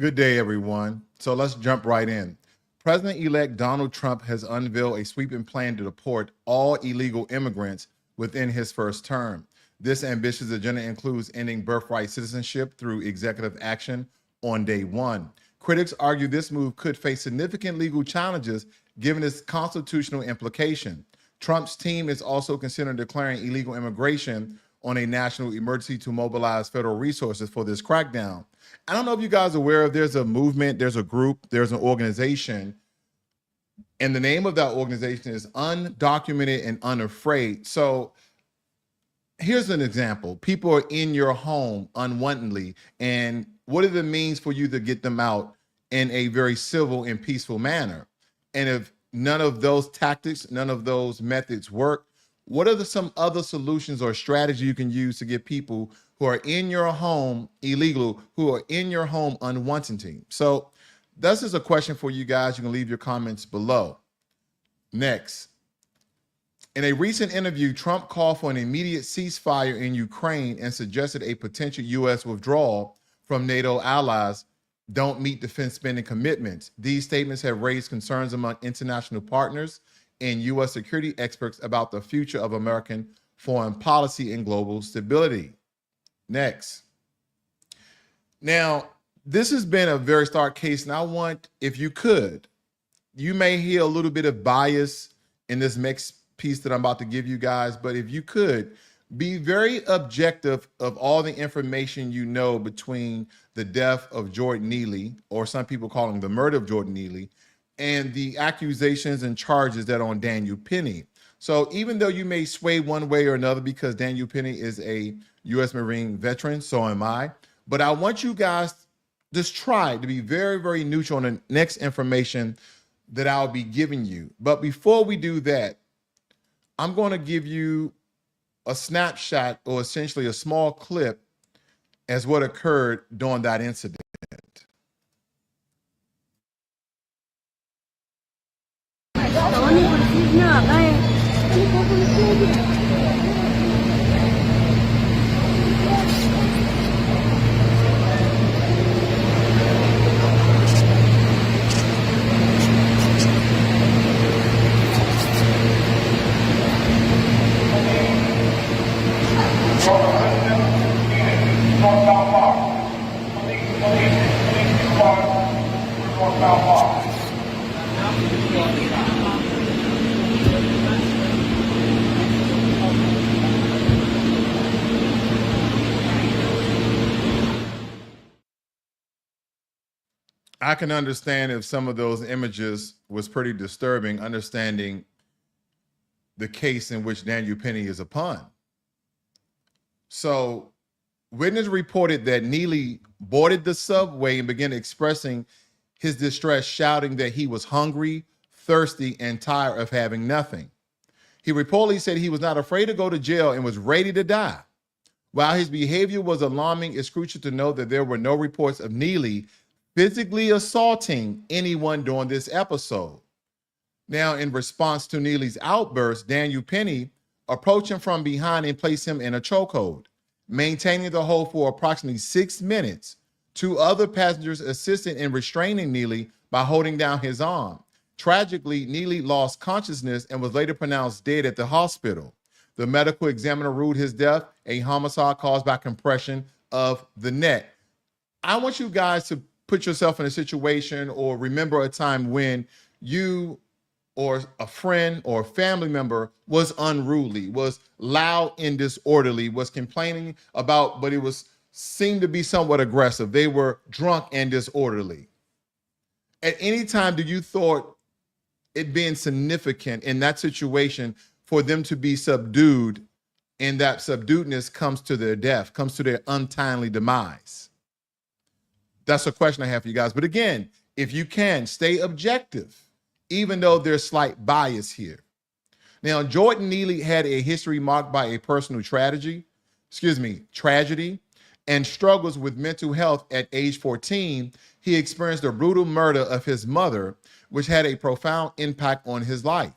Good day, everyone. So let's jump right in. President-elect Donald Trump has unveiled a sweeping plan to deport all illegal immigrants within his first term. This ambitious agenda includes ending birthright citizenship through executive action on day one. Critics argue this move could face significant legal challenges given its constitutional implication. Trump's team is also considering declaring illegal immigration on a national emergency to mobilize federal resources for this crackdown. I don't know if you guys are aware of, there's a movement, there's a group, there's an organization, and the name of that organization is Undocumented and Unafraid. So here's an example. People are in your home unwantedly, and what are the means for you to get them out in a very civil and peaceful manner? And if none of those tactics, none of those methods work, what are some other solutions or strategies you can use to get people who are in your home illegal, who are in your home unwanted? So this is a question for you guys. You can leave your comments below. Next, in a recent interview, Trump called for an immediate ceasefire in Ukraine and suggested a potential U.S. withdrawal from NATO allies don't meet defense spending commitments. These statements have raised concerns among international partners and U.S. security experts about the future of American foreign policy and global stability. Next. Now, this has been a very stark case, and I want, if you could, you may hear a little bit of bias in this next piece that I'm about to give you guys, but if you could, be very objective of all the information you know between the death of Jordan Neely, or some people call him the murder of Jordan Neely, and the accusations and charges that are on Daniel Penny. So even though you may sway one way or another because Daniel Penny is a U.S. Marine veteran, so am I, but I want you guys just try to be very, very neutral on the next information that I'll be giving you. But before we do that, I'm going to give you a snapshot, or essentially a small clip, as what occurred during that incident. I can understand if some of those images was pretty disturbing, understanding the case in which Daniel Penny is a pawn. So witness reported that Neely boarded the subway and began expressing his distress, shouting that he was hungry, thirsty, and tired of having nothing. He reportedly said he was not afraid to go to jail and was ready to die. While his behavior was alarming, it's crucial to note that there were no reports of Neely physically assaulting anyone during this episode. Now, in response to Neely's outburst, Daniel Penny approached him from behind and placed him in a chokehold, maintaining the hold for approximately 6 minutes. Two other passengers assisted in restraining Neely by holding down his arm. Tragically, Neely lost consciousness and was later pronounced dead at the hospital. The medical examiner ruled his death a homicide caused by compression of the neck. I want you guys to put yourself in a situation or remember a time when you or a friend or a family member was unruly, was loud and disorderly, was complaining about, but it seemed to be somewhat aggressive. They were drunk and disorderly. At any time, do you thought it being significant in that situation for them to be subdued, and that subduedness comes to their death, comes to their untimely demise? That's a question I have for you guys. But again, if you can, stay objective, even though there's slight bias here. Now, Jordan Neely had a history marked by a personal tragedy, and struggles with mental health. At age 14, he experienced the brutal murder of his mother, which had a profound impact on his life.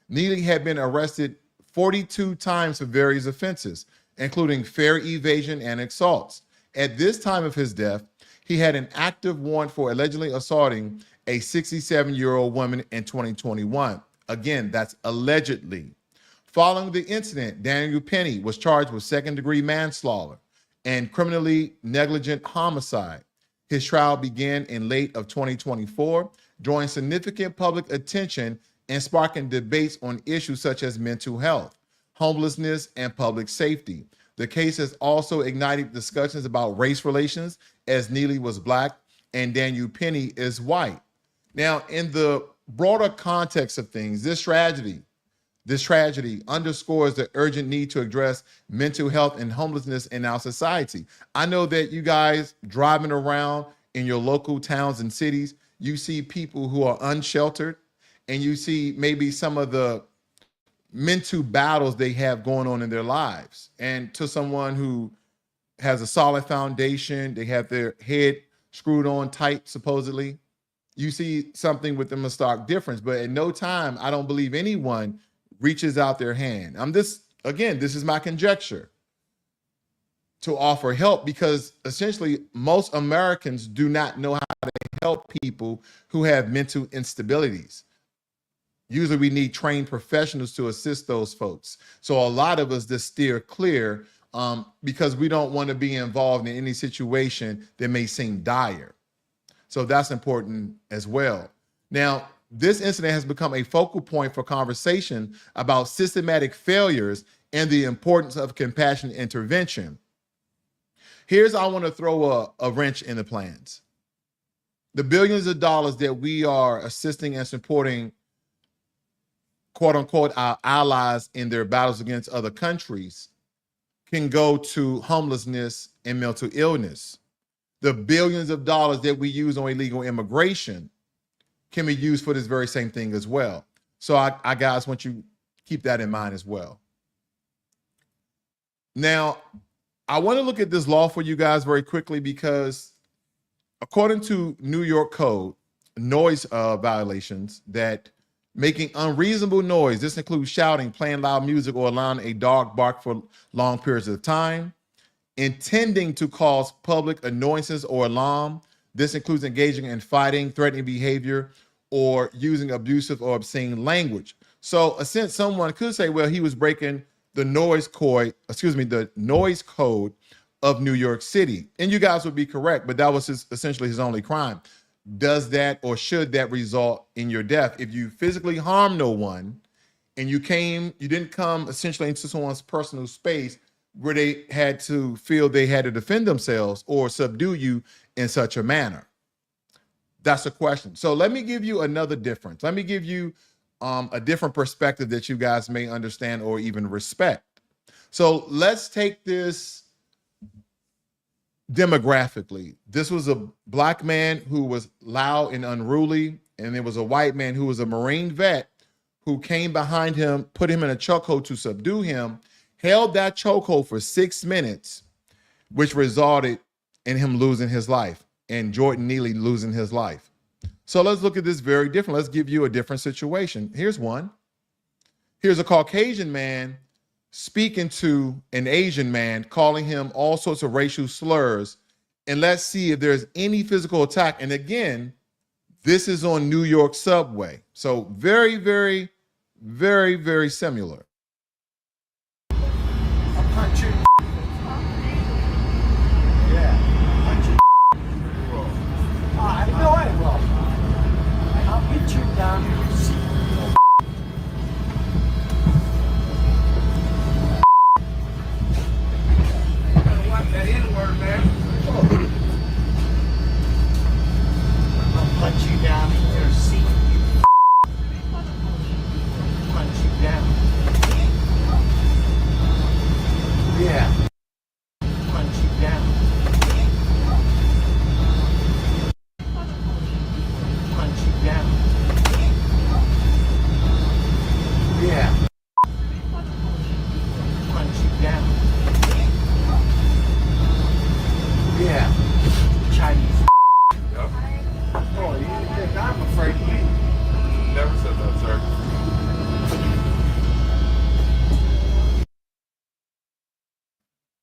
Neely had been arrested 42 times for various offenses, including fare evasion and assaults. At this time of his death, He had an active warrant for allegedly assaulting a 67-year-old woman in 2021. Again, that's allegedly. Following the incident, Daniel Penny was charged with second-degree manslaughter and criminally negligent homicide. His trial began in late of 2024, drawing significant public attention and sparking debates on issues such as mental health, homelessness, and public safety. The case has also ignited discussions about race relations, as Neely was Black and Daniel Penny is white. Now, in the broader context of things, this tragedy underscores the urgent need to address mental health and homelessness in our society. I know that you guys driving around in your local towns and cities, you see people who are unsheltered, and you see maybe some of the mental battles they have going on in their lives. And to someone who has a solid foundation, they have their head screwed on tight, supposedly, you see something with them a stark difference. But at no time, I don't believe anyone reaches out their hand. This is my conjecture, to offer help, because essentially most Americans do not know how to help people who have mental instabilities. Usually we need trained professionals to assist those folks. So a lot of us just steer clear because we don't want to be involved in any situation that may seem dire. So that's important as well. Now, this incident has become a focal point for conversation about systematic failures and the importance of compassionate intervention. Here's how I want to throw a wrench in the plans. The billions of dollars that we are assisting and supporting, quote unquote, our allies in their battles against other countries can go to homelessness and mental illness. The billions of dollars that we use on illegal immigration can be used for this very same thing as well. So I guys want you to keep that in mind as well. Now, I want to look at this law for you guys very quickly, because according to New York code, noise violations, that making unreasonable noise, this includes shouting, playing loud music, or allowing a dog bark for long periods of time, intending to cause public annoyances or alarm. This includes engaging in fighting, threatening behavior, or using abusive or obscene language. So since someone could say, well, he was breaking the noise code of New York City. And you guys would be correct, but that was essentially his only crime. Does that or should that result in your death? If you physically harm no one and you didn't come essentially into someone's personal space where they had to feel they had to defend themselves or subdue you in such a manner. That's a question. So let me give you another difference. Let me give you a different perspective that you guys may understand or even respect. So let's take this demographically. This was a Black man who was loud and unruly, and there was a white man who was a Marine vet who came behind him, put him in a chokehold to subdue him, held that chokehold for 6 minutes, which resulted in him losing his life and Jordan Neely losing his life. So let's look at this very different. Let's give you a different situation. Here's one. Here's a Caucasian man speaking to an Asian man, calling him all sorts of racial slurs. And let's see if there's any physical attack. And again, this is on New York subway. So very, very, very, very similar. I'll punch you. Yeah, punch you. I know I will. I'll get you down to your seat. Watch that N-word, man. I'll punch you down in your seat. Punch you down. Yeah. Punch you down. Punch you down. Yeah. Punch you down. Yeah. Chinese. Yep. Oh, you think I'm afraid of you? Never said that, sir.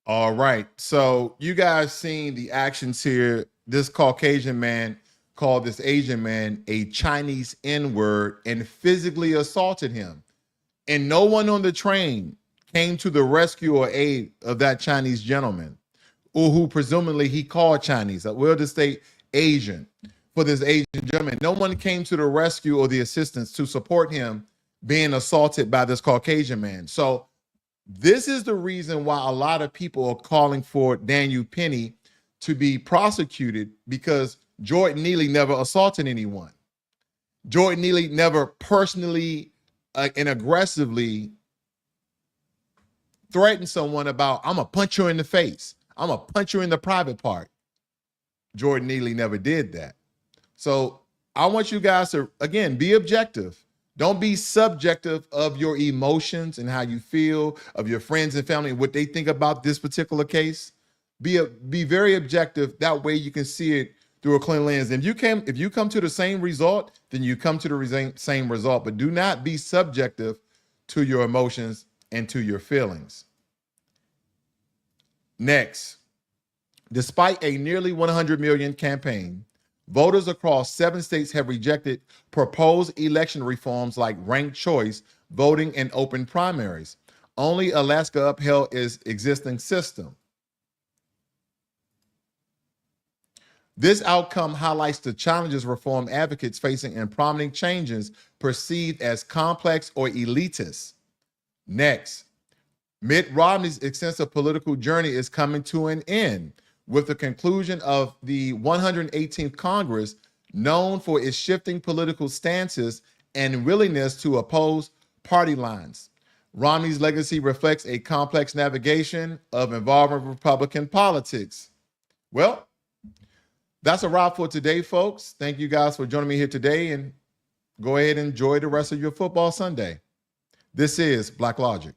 All right. So you guys seen the actions here this Caucasian man called this Asian man a Chinese N-word and physically assaulted him. And no one on the train came to the rescue or aid of that Chinese gentleman, or who presumably he called Chinese. We'll just say Asian for this Asian gentleman. No one came to the rescue or the assistance to support him being assaulted by this Caucasian man. So this is the reason why a lot of people are calling for Daniel Penny to be prosecuted, because Jordan Neely never assaulted anyone. Jordan Neely never personally and aggressively threatened someone about, I'm gonna punch you in the face, I'm gonna punch you in the private part. Jordan Neely never did that. So I want you guys to, again, be objective. Don't be subjective of your emotions and how you feel, of your friends and family and what they think about this particular case. Be very objective. That way you can see it through a clean lens. If you come to the same result, then you come to the same result. But do not be subjective to your emotions and to your feelings. Next, despite a nearly 100 million campaign, voters across 7 states have rejected proposed election reforms like ranked choice voting and open primaries. Only Alaska upheld its existing system. This outcome highlights the challenges reform advocates facing in prompting changes perceived as complex or elitist. Next, Mitt Romney's extensive political journey is coming to an end with the conclusion of the 118th Congress, known for its shifting political stances and willingness to oppose party lines. Romney's legacy reflects a complex navigation of involving Republican politics. Well, that's a wrap for today, folks. Thank you guys for joining me here today, and go ahead and enjoy the rest of your football Sunday. This is Black Logic.